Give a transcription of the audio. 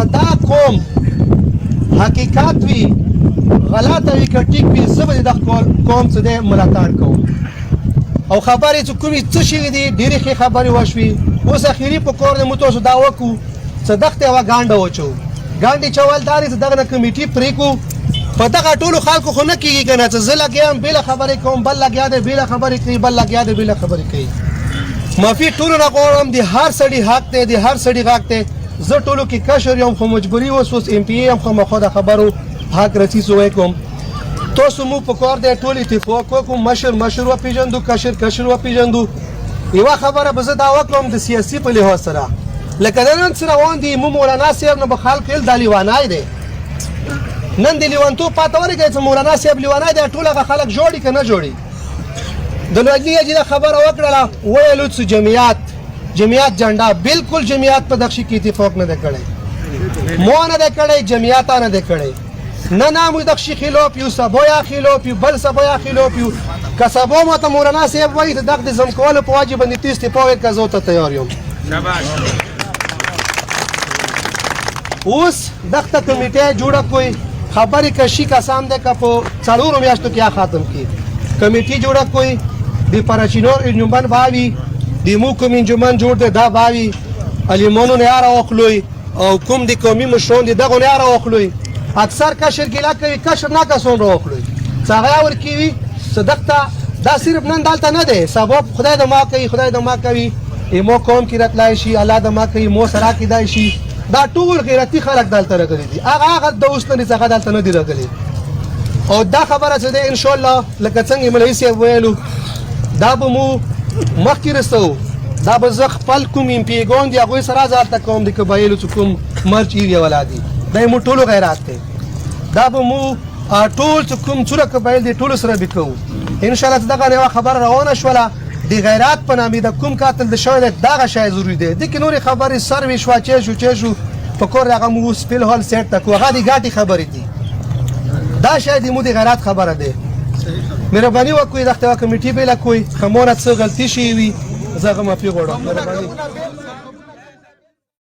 دا قوم حقیقت وي غلطه وي که ټیک وي زه به د قوم څه دی ملاتړ کوم او خبرې چې کومې څه شوي دي ډېرې ښې خبرې وشوې اوس اخري په کور دی موږ تاسو دا وکړو څه دښتې یوه ګانډه وچو ګانډې چول دا دی چې دغه نه کمیټي پرېږدو په دغه ټولو خلکو خو نه کېږي که نه چې زه لګیا یم بېله خبرې کوم بل لګیا دی بېله خبرې کوي بل لګیا دی بېله خبرې کوي معافي ټولو نه غواړم د هر سړي حق دی د هر سړي غږ دی زه ټولو کې کشر یم خو مجبوري اوس ایم پی ای یم خو مخوا د خبرو حق رسیز وکړم تاسو مو په کار دی ټول اتفاق وکړو مشر وپېژندو کشر وپېژندو یوه خبره به زه دا وکړم د سیاسي په لحاظ سره لکه د نن څه روان دي مو مولانا صاحب نه به خلک ویل دا لیونی دی نن د لیونتوب پاته ولګوي چې مولانا صاحب لیونی دی ټول هغه خلک جوړي که نه جوړي د لوګي اجي دا خبره وکړله ویلو چې جمعیت جنډا بالکل جمعیت په دغه شي کې اتفاق نه دی کړی مو نه دی کړی جمعیت نه دی کړی نه موږ دغه شي خلاف یو سبا خلاف یو بل سبا خلاف یو که سبا ماته مولانا صاحب وایي چې دغه د ځمکوالو په واجب باندې ته استعفا ورکړه زه ورته تیار یم اوس دغه کمیټه جوړه کوئ خبرې که شي کسان دی که په څلورو میاشتو کې ختم کړي کمیټې جوړه کوئ د پراچینور انجمن باوي د مو کوم انجمن جوړ دی دا باوي الیمونو نه راوخلوئ او کوم د قومي مشران دي دغو نه راوخلوئ اکثر کشر ګیله کوي کشر نه کسان راوخلوئ چې هغه ورکوي چې دغه دا صرف نن دلته نه دی سبا خدای د ما کوي خدای د ما کوي مو قوم کې راتلای شي الله د ما کوي مو سره کېدای شي دا ټول غیرتي خلک دلته راغلي دي هغه د اوس نه څنګه دلته نه دي راغلي او دا خبره چې ده ان شاء الله لکه څنګه مولوي صاحب ویلو دا به مو مخکې رسو دا به زه خپل کوم امپیګان دي هغوی سره زه هلته کوم د قبایلو چې کوم مرچ ایریا والا دي دا یې مو ټولو غیرات دی دا به مو ټول چې کوم څومره قبایل دي ټولو سره به کوو انشاءالله چې دغه یوه خبره روانه شوله د غیرات په نامې د کوم قاتل د شوی دی دغه شی ضروري دی دې کې نورې خبرې سروې شوه چې شو په کور هغه مو اوس فلحال سیټ ته کړو هغه د ګاټې خبرې دي دا شاید مو د غیرت خبره دی مهرباني وکړئ دغه کمیټې بېله کوئ که مونه څه غلطي شوي وي زه هغه معافي غواړم مهرباني